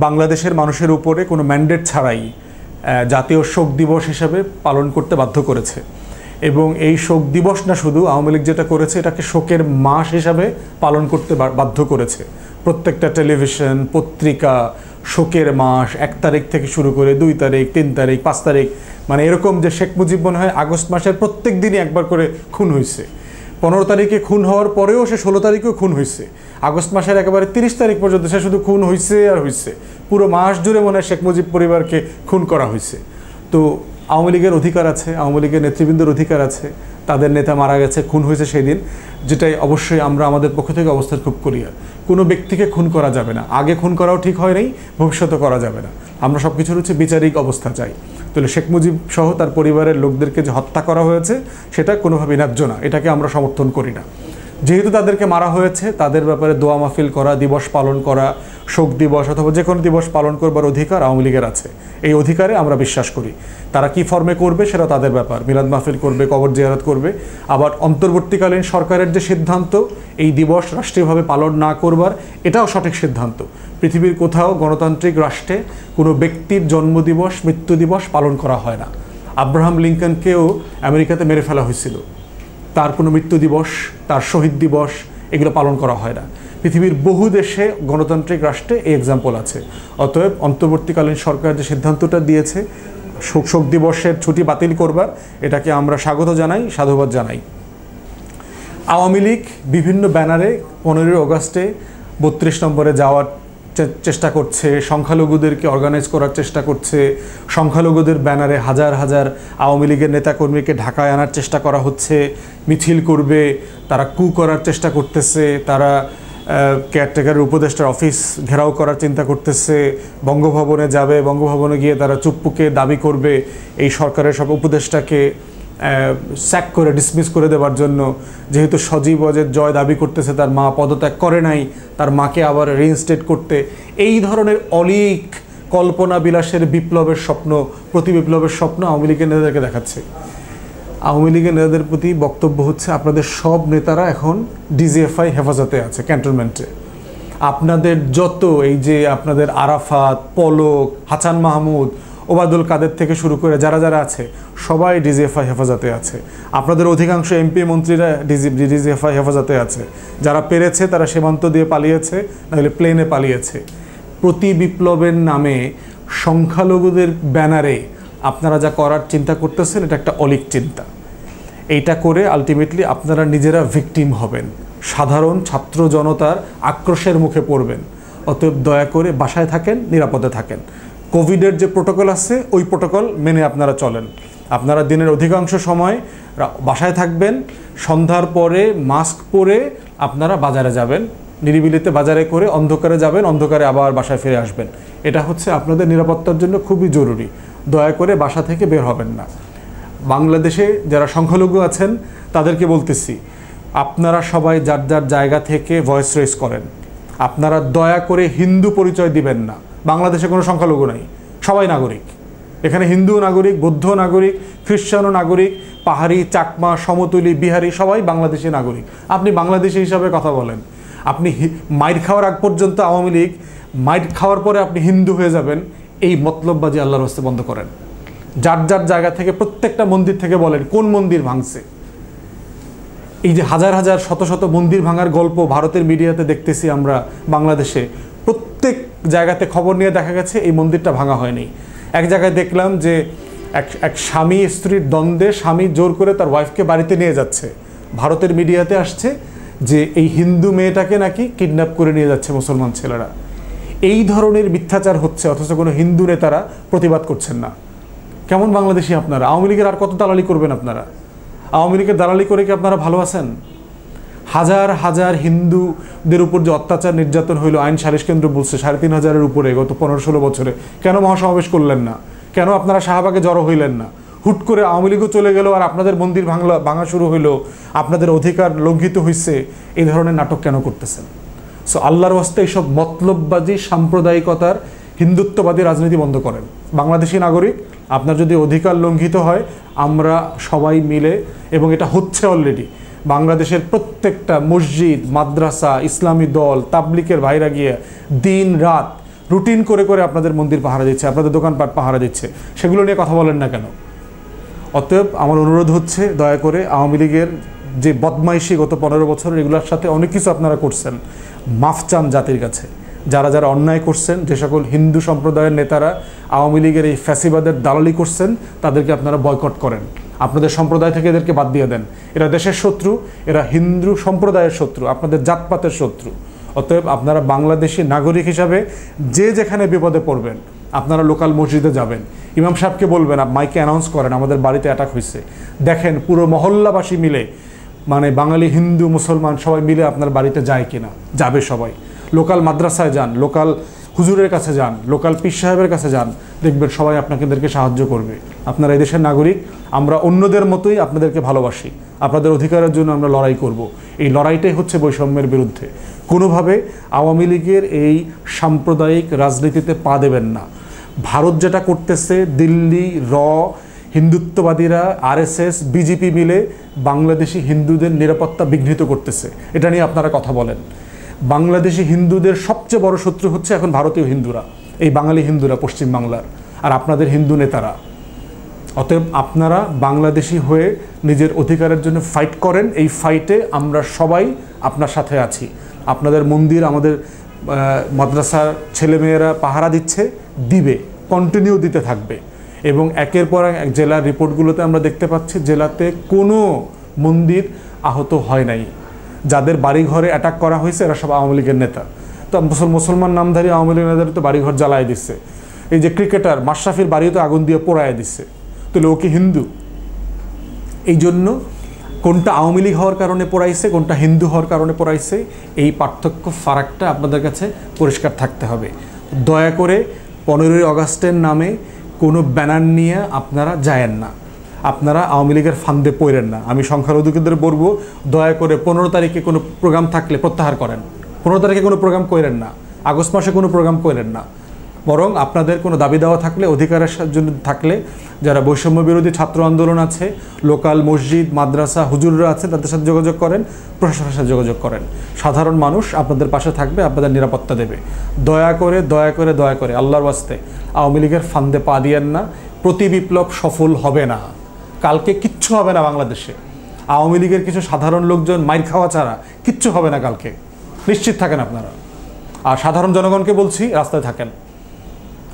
বাংলাদেশের মানুষের উপরে কোনো ম্যান্ডেট ছাড়াই জাতীয় শোক দিবস হিসেবে পালন করতে বাধ্য করেছে। এবং এই শোক দিবস না শুধু, আওয়ামী লীগ যেটা করেছে এটাকে শোকের মাস হিসাবে পালন করতে বাধ্য করেছে। প্রত্যেকটা টেলিভিশন, পত্রিকা শোকের মাস 1 তারিখ থেকে শুরু করে 2 তারিখ, 3 তারিখ, 5 তারিখ, মানে এরকম যে শেখ মুজিব মনে হয় আগস্ট মাসের প্রত্যেক দিনই একবার করে খুন হয়েছে। 15 তারিখে খুন হওয়ার পরেও সে 16 তারিখেও খুন হয়েছে। আগস্ট মাসের একেবারে 30 তারিখ পর্যন্ত সে শুধু খুন হয়েছে আর হয়েছে। পুরো মাস জুড়ে মনে হয় শেখ মুজিব পরিবারকে খুন করা হয়েছে। তো আওয়ামী লীগের অধিকার আছে, আওয়ামী লীগের নেতৃবৃন্দের অধিকার আছে, তাদের নেতা মারা গেছে, খুন হয়েছে সেই দিন, যেটাই অবশ্যই আমরা আমাদের পক্ষ থেকে অবস্থান খুব ক্লিয়ার। কোনো ব্যক্তিকে খুন করা যাবে না, আগে খুন করাও ঠিক হয় নাই, ভবিষ্যতে করা যাবে না। আমরা সব কিছুর হচ্ছে বিচারিক অবস্থা চাই। তাহলে শেখ মুজিব সহ তার পরিবারের লোকদেরকে যে হত্যা করা হয়েছে সেটা কোনোভাবেই ন্যায্য না, এটাকে আমরা সমর্থন করি না। যেহেতু তাদেরকে মারা হয়েছে, তাদের ব্যাপারে দোয়া মাহফিল করা, দিবস পালন করা, শোক দিবস অথবা যে কোনো দিবস পালন করবার অধিকার আওয়ামী লীগের আছে। এই অধিকারে আমরা বিশ্বাস করি। তারা কি ফর্মে করবে সেটা তাদের ব্যাপার, মিলাদ মাহফিল করবে, কবর জিয়ারত করবে। আবার অন্তর্বর্তীকালীন সরকারের যে সিদ্ধান্ত এই দিবস রাষ্ট্রীয়ভাবে পালন না করবার, এটাও সঠিক সিদ্ধান্ত। পৃথিবীর কোথাও গণতান্ত্রিক রাষ্ট্রে কোনো ব্যক্তির জন্মদিবস, মৃত্যু দিবস পালন করা হয় না। আব্রাহাম লিঙ্কনকেও আমেরিকাতে মেরে ফেলা হয়েছিল, তার কোনো মৃত্যু দিবস, তার শহীদ দিবস এগুলো পালন করা হয় না। পৃথিবীর বহু দেশে গণতান্ত্রিক রাষ্ট্রে এই এক্সাম্পল আছে। অতএব অন্তর্বর্তীকালীন সরকার যে সিদ্ধান্তটা দিয়েছে শোক দিবসের ছুটি বাতিল করবার, এটাকে আমরা স্বাগত জানাই, সাধুবাদ জানাই। আওয়ামী লীগ বিভিন্ন ব্যানারে 15 আগস্টে 32 নম্বরে যাওয়ার চেষ্টা করছে, সংখ্যালঘুদেরকে অর্গানাইজ করার চেষ্টা করছে, সংখ্যালঘুদের ব্যানারে হাজার হাজার আওয়ামী লীগের নেতাকর্মীকে ঢাকায় আনার চেষ্টা করা হচ্ছে, মিছিল করবে, তারা কু করার চেষ্টা করতেছে, তারা কেয়ারটেকারের উপদেষ্টার অফিস ঘেরাও করার চিন্তা করতেছে, বঙ্গভবনে যাবে, বঙ্গভবনে গিয়ে তারা চুপ্পুকে দাবি করবে এই সরকারের সব উপদেষ্টাকে স্যাক করে ডিসমিস করে দেওয়ার জন্য। যেহেতু সজীব ওয়াজেদ জয় দাবি করতেছে তার মা পদত্যাগ করে নাই, তার মাকে আবার রিইনস্টেট করতে, এই ধরনের অলীক কল্পনা বিলাসের বিপ্লবের স্বপ্ন, প্রতি বিপ্লবের স্বপ্ন আওয়ামী লীগের নেতাদেরকে দেখাচ্ছে। আওয়ামী লীগের নেতাদের প্রতি বক্তব্য হচ্ছে, আপনাদের সব নেতারা এখন ডিজিএফআই হেফাজতে আছে ক্যান্টনমেন্টে। আপনাদের যত এই যে আপনাদের আরাফাত, পলক, হাসান মাহমুদ, ওবায়দুল কাদের থেকে শুরু করে যারা যারা আছে সবাই ডিজিএফআই হেফাজতে আছে। আপনাদের অধিকাংশ এমপি মন্ত্রীরা ডিজিএফআই হেফাজতে আছে। যারা পেরেছে তারা সীমান্ত দিয়ে পালিয়েছে, নাহলে প্লেনে পালিয়েছে। প্রতি বিপ্লবের নামে সংখ্যালঘুদের ব্যানারে আপনারা যা করার চিন্তা করতেছেন এটা একটা অলীক চিন্তা। এইটা করে আলটিমেটলি আপনারা নিজেরা ভিকটিম হবেন, সাধারণ ছাত্র জনতার আক্রোশের মুখে পড়বেন। অতএব দয়া করে বাসায় থাকেন, নিরাপদে থাকেন। কোভিডের যে প্রোটোকল আছে ওই প্রোটোকল মেনে আপনারা চলেন। আপনারা দিনের অধিকাংশ সময় বাসায় থাকবেন, সন্ধ্যার পরে মাস্ক পরে আপনারা বাজারে যাবেন, নিরিবিলিতে বাজারে করে অন্ধকারে যাবেন, অন্ধকারে আবার বাসায় ফিরে আসবেন। এটা হচ্ছে আপনাদের নিরাপত্তার জন্য খুবই জরুরি। দয়া করে বাসা থেকে বের হবেন না। বাংলাদেশে যারা সংখ্যালঘু আছেন তাদেরকে বলতেছি, আপনারা সবাই যার যার জায়গা থেকে ভয়েস রেজ করেন। আপনারা দয়া করে হিন্দু পরিচয় দিবেন না। বাংলাদেশে কোনো সংখ্যালঘু নাই, সবাই নাগরিক। এখানে হিন্দু নাগরিক, বৌদ্ধ নাগরিক, খ্রিস্টানও নাগরিক, পাহাড়ি, চাকমা, সমতলী, বিহারি সবাই বাংলাদেশি নাগরিক। আপনি বাংলাদেশি হিসাবে কথা বলেন। আপনি মাইর খাওয়ার আগ পর্যন্ত আওয়ামী লীগ, মাইর খাওয়ার পরে আপনি হিন্দু হয়ে যাবেন, এই মতলববাজি আল্লাহর হস্তে বন্ধ করেন। যার যার জায়গা থেকে প্রত্যেকটা মন্দির থেকে বলেন কোন মন্দির ভাঙছে। এই যে হাজার হাজার শত শত মন্দির ভাঙার গল্প ভারতের মিডিয়াতে দেখতেছি আমরা, বাংলাদেশে প্রত্যেক জায়গাতে খবর নিয়ে দেখা গেছে এই মন্দিরটা ভাঙা হয়নি। এক জায়গায় দেখলাম যে এক স্বামী স্ত্রীর দ্বন্দ্বে স্বামী জোর করে তার ওয়াইফকে বাড়িতে নিয়ে যাচ্ছে। ভারতের মিডিয়াতে আসছে যে এই হিন্দু মেয়েটাকে নাকি কিডন্যাপ করে নিয়ে যাচ্ছে মুসলমান ছেলেরা। এই ধরনের মিথ্যাচার হচ্ছে, অথচ কোনো হিন্দু নেতারা প্রতিবাদ করছেন না। কেমন বাংলাদেশি আপনারা? আওয়ামী লীগের আর কত দালালি করবেন আপনারা? আওয়ামী লীগের দালালি করে কি আপনারা ভালো আছেন? হাজার হাজার হিন্দুদের উপর যে অত্যাচার নির্যাতন হইল, আইন সালিশ কেন্দ্র বলছে 3500-এর উপরে গত 15-16 বছরে। কেন মহাসমাবেশ করলেন না? কেন আপনারা শাহবাগে জড়ো হইলেন না? হুট করে আওয়ামী লীগও চলে গেল আর আপনাদের মন্দির ভাঙা শুরু হইলো, আপনাদের অধিকার লঙ্ঘিত হয়েছে, এই ধরনের নাটক কেন করতেছেন? সো আল্লাহর ওয়াস্তে এইসব মতলববাজি, সাম্প্রদায়িকতার, হিন্দুত্ববাদী রাজনীতি বন্ধ করেন। বাংলাদেশি নাগরিক, আপনার যদি অধিকার লঙ্ঘিত হয়, আমরা সবাই মিলে, এবং এটা হচ্ছে অলরেডি, বাংলাদেশের প্রত্যেকটা মসজিদ, মাদ্রাসা, ইসলামী দল, তাবলিকের ভাইরা গিয়ে দিন রাত রুটিন করে করে আপনাদের মন্দির পাহারা দিচ্ছে, আপনাদের দোকানপাট পাহারা দিচ্ছে, সেগুলো নিয়ে কথা বলেন না কেন? অতএব আমার অনুরোধ হচ্ছে, দয়া করে আওয়ামী লীগের যে বদমাইশি গত 15 বছর, এগুলোর সাথে অনেক কিছু আপনারা করছেন, মাফ চান জাতির কাছে। যারা যারা অন্যায় করছেন, যে সকল হিন্দু সম্প্রদায়ের নেতারা আওয়ামী লীগের এই ফ্যাসিবাদের দালালি করছেন, তাদেরকে আপনারা বয়কট করেন, আপনাদের সম্প্রদায় থেকে এদেরকে বাদ দিয়ে দেন। এরা দেশের শত্রু, এরা হিন্দু সম্প্রদায়ের শত্রু, আপনাদের জাতপাতের শত্রু। অতএব আপনারা বাংলাদেশি নাগরিক হিসাবে যে যেখানে বিপদে পড়বেন, আপনারা লোকাল মসজিদে যাবেন, ইমাম সাহেবকে বলবেন, মাইকে অ্যানাউন্স করেন আমাদের বাড়িতে অ্যাটাক হয়েছে, দেখেন পুরো মহল্লাবাসী মিলে, মানে বাঙালি হিন্দু মুসলমান সবাই মিলে আপনার বাড়িতে যায় কিনা। যাবে সবাই। লোকাল মাদ্রাসায় যান, লোকাল হুজুরের কাছে যান, লোকাল পীর সাহেবের কাছে যান, দেখবেন সবাই আপনাদেরকে সাহায্য করবে। আপনারা এই দেশের নাগরিক, আমরা অন্যদের মতোই আপনাদেরকে ভালোবাসি, আপনাদের অধিকারের জন্য আমরা লড়াই করব। এই লড়াইটাই হচ্ছে বৈষম্যের বিরুদ্ধে। কোনোভাবে আওয়ামী লীগের এই সাম্প্রদায়িক রাজনীতিতে পা দেবেন না। ভারত যেটা করতেছে, দিল্লি হিন্দুত্ববাদীরা, RSS, বিজেপি মিলে বাংলাদেশি হিন্দুদের নিরাপত্তা বিঘ্নিত করতেছে, এটা নিয়ে আপনারা কথা বলেন। বাংলাদেশি হিন্দুদের সবচেয়ে বড় শত্রু হচ্ছে এখন ভারতীয় হিন্দুরা, এই বাঙালি হিন্দুরা পশ্চিম বাংলার, আর আপনাদের হিন্দু নেতারা। অতএব আপনারা বাংলাদেশি হয়ে নিজের অধিকারের জন্য ফাইট করেন। এই ফাইটে আমরা সবাই আপনার সাথে আছি। আপনাদের মন্দির, আমাদের মাদ্রাসার ছেলেমেয়েরা পাহারা দিচ্ছে, দিবে, কন্টিনিউ দিতে থাকবে। এবং একের পর এক জেলার রিপোর্টগুলোতে আমরা দেখতে পাচ্ছি, জেলাতে কোনো মন্দির আহত হয় নাই। যাদের বাড়িঘরে অ্যাটাক করা হয়েছে এরা সব আওয়ামী লীগের নেতা। তো মুসলমান নামধারী আওয়ামী লীগের নেতারা তো বাড়িঘর জ্বালায় দিচ্ছে। এই যে ক্রিকেটার মাশরাফির বাড়িও তো আগুন দিয়ে পোড়ায় দিচ্ছে। তাহলে ও কি হিন্দু? এই জন্য কোনটা আওয়ামী লীগ হওয়ার কারণে পোড়াইছে, কোনটা হিন্দু হওয়ার কারণে পোড়াইছে, এই পার্থক্য, ফারাকটা আপনাদের কাছে পরিষ্কার থাকতে হবে। দয়া করে 15ই আগস্টের নামে কোনো ব্যানার নিয়ে আপনারা যায়েন না, আপনারা আওয়ামী লীগের ফান্দে পড়েন না। আমি সংখ্যালঘুদের বলবো, দয়া করে 15 তারিখে কোনো প্রোগ্রাম থাকলে প্রত্যাহার করেন। 15 তারিখে কোনো প্রোগ্রাম করেন না, আগস্ট মাসে কোনো প্রোগ্রাম করেন না। বরং আপনাদের কোনো দাবি দেওয়া থাকলে, অধিকারের জন্য থাকলে, যারা বৈষম্য বিরোধী ছাত্র আন্দোলন আছে, লোকাল মসজিদ, মাদ্রাসা, হুজুররা আছে, তাদের সাথে যোগাযোগ করেন, প্রশাসনের সাথে যোগাযোগ করেন। সাধারণ মানুষ আপনাদের পাশে থাকবে, আপনাদের নিরাপত্তা দেবে। দয়া করে দয়া করে দয়া করে আল্লাহর ওয়াস্তে আওয়ামী লীগের ফান্দে পা দিয়েন না। প্রতি বিপ্লব সফল হবে না, কালকে কিচ্ছু হবে না বাংলাদেশে। আওয়ামী লীগের কিছু সাধারণ লোকজন মাইর খাওয়া ছাড়া কিচ্ছু হবে না কালকে, নিশ্চিত থাকেন আপনারা। আর সাধারণ জনগণকে বলছি, রাস্তায় থাকেন,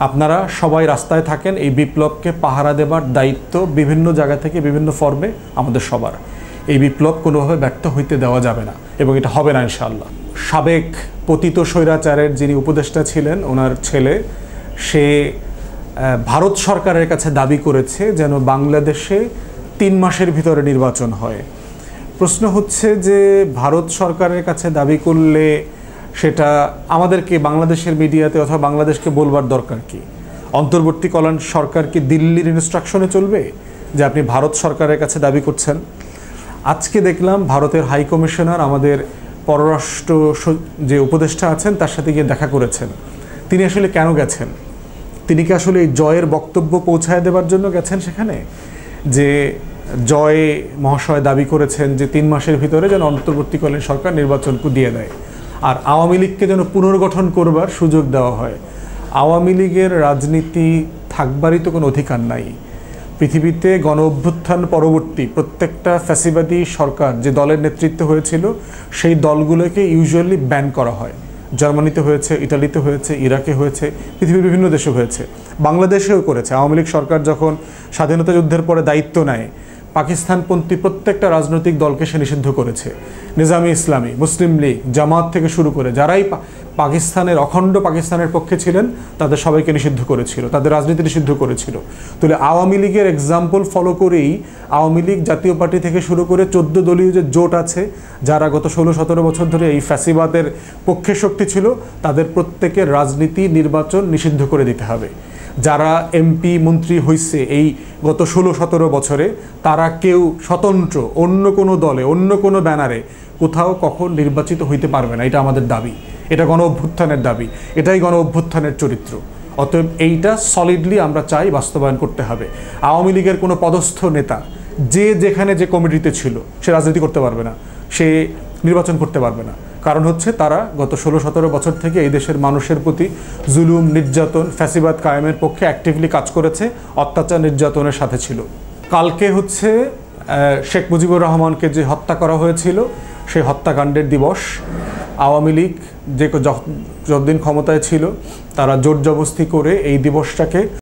আপনারা সবাই রাস্তায় থাকেন। এই বিপ্লবকে পাহারা দেবার দায়িত্ব বিভিন্ন জায়গা থেকে বিভিন্ন ফর্মে আমাদের সবার। এই বিপ্লব কোনোভাবে ব্যর্থ হইতে দেওয়া যাবে না, এবং এটা হবে না ইনশাআল্লাহ। সাবেক পতিত স্বৈরাচারের যিনি উপদেষ্টা ছিলেন, ওনার ছেলে, সে ভারত সরকারের কাছে দাবি করেছে যেন বাংলাদেশে 3 মাসের ভিতরে নির্বাচন হয়। প্রশ্ন হচ্ছে যে ভারত সরকারের কাছে দাবি করলে সেটা আমাদেরকে বাংলাদেশের মিডিয়াতে অথবা বাংলাদেশকে বলবার দরকার কি? অন্তর্বর্তীকালীন সরকার কি দিল্লির ইনস্ট্রাকশনে চলবে যে আপনি ভারত সরকারের কাছে দাবি করছেন? আজকে দেখলাম ভারতের হাই কমিশনার আমাদের পররাষ্ট্র যে উপদেষ্টা আছেন তার সাথে গিয়ে দেখা করেছেন। তিনি আসলে কেন গেছেন? তিনি কি আসলে এই জয়ের বক্তব্য পৌঁছায় দেবার জন্য গেছেন সেখানে? যে জয় মহাশয় দাবি করেছেন যে 3 মাসের ভিতরে যেন অন্তর্বর্তীকালীন সরকার নির্বাচন দিয়ে দেয়, আর আওয়ামী লীগকে যেন পুনর্গঠন করবার সুযোগ দেওয়া হয়। আওয়ামী লীগের রাজনীতি থাকবারই তো কোনো অধিকার নাই। পৃথিবীতে গণ অভ্যুত্থান পরবর্তী প্রত্যেকটা ফ্যাসিবাদী সরকার যে দলের নেতৃত্ব হয়েছিল, সেই দলগুলোকে ইউজুয়ালি ব্যান করা হয়। জার্মানিতে হয়েছে, ইটালিতে হয়েছে, ইরাকে হয়েছে, পৃথিবীর বিভিন্ন দেশে হয়েছে, বাংলাদেশেও করেছে। আওয়ামী লীগ সরকার যখন স্বাধীনতা যুদ্ধের পরে দায়িত্ব নেয়, পাকিস্তানপন্থী প্রত্যেকটা রাজনৈতিক দলকে সে নিষিদ্ধ করেছে। নিজামী ইসলামী, মুসলিম লীগ, জামাত থেকে শুরু করে যারাই পাকিস্তানের অখণ্ড পাকিস্তানের পক্ষে ছিলেন তাদের সবাইকে নিষিদ্ধ করেছিল, তাদের রাজনীতি নিষিদ্ধ করেছিল। তাহলে আওয়ামী লীগের এক্সাম্পল ফলো করেই আওয়ামী লীগ জাতীয় পার্টি থেকে শুরু করে 14 দলীয় যে জোট আছে, যারা গত 16-17 বছর ধরে এই ফ্যাসিবাদের পক্ষে শক্তি ছিল, তাদের প্রত্যেকের রাজনীতি নির্বাচন নিষিদ্ধ করে দিতে হবে। যারা এমপি মন্ত্রী হয়েছে এই গত 16-17 বছরে, তারা কেউ স্বতন্ত্র অন্য কোনো দলে, অন্য কোনো ব্যানারে কোথাও কখন নির্বাচিত হইতে পারবে না। এটা আমাদের দাবি, এটা গণ অভ্যুত্থানের দাবি, এটাই গণ অভ্যুত্থানের চরিত্র। অতএব এইটা সলিডলি আমরা চাই বাস্তবায়ন করতে হবে। আওয়ামী লীগের কোনো পদস্থ নেতা যে যেখানে যে কমিটিতে ছিল সে রাজনীতি করতে পারবে না, সে নির্বাচন করতে পারবে না, কারণ হচ্ছে তারা গত 16-17 বছর থেকে এই দেশের মানুষের প্রতি জুলুম, নির্যাতন, ফ্যাসিবাদ কায়েমের পক্ষে অ্যাক্টিভলি কাজ করেছে, অত্যাচার নির্যাতনের সাথে ছিল। কালকে হচ্ছে শেখ মুজিবুর রহমানকে যে হত্যা করা হয়েছিল সেই হত্যাকাণ্ডের দিবস। আওয়ামী লীগ যতদিন ক্ষমতায় ছিল তারা জোর জবরদস্তি করে এই দিবসটাকে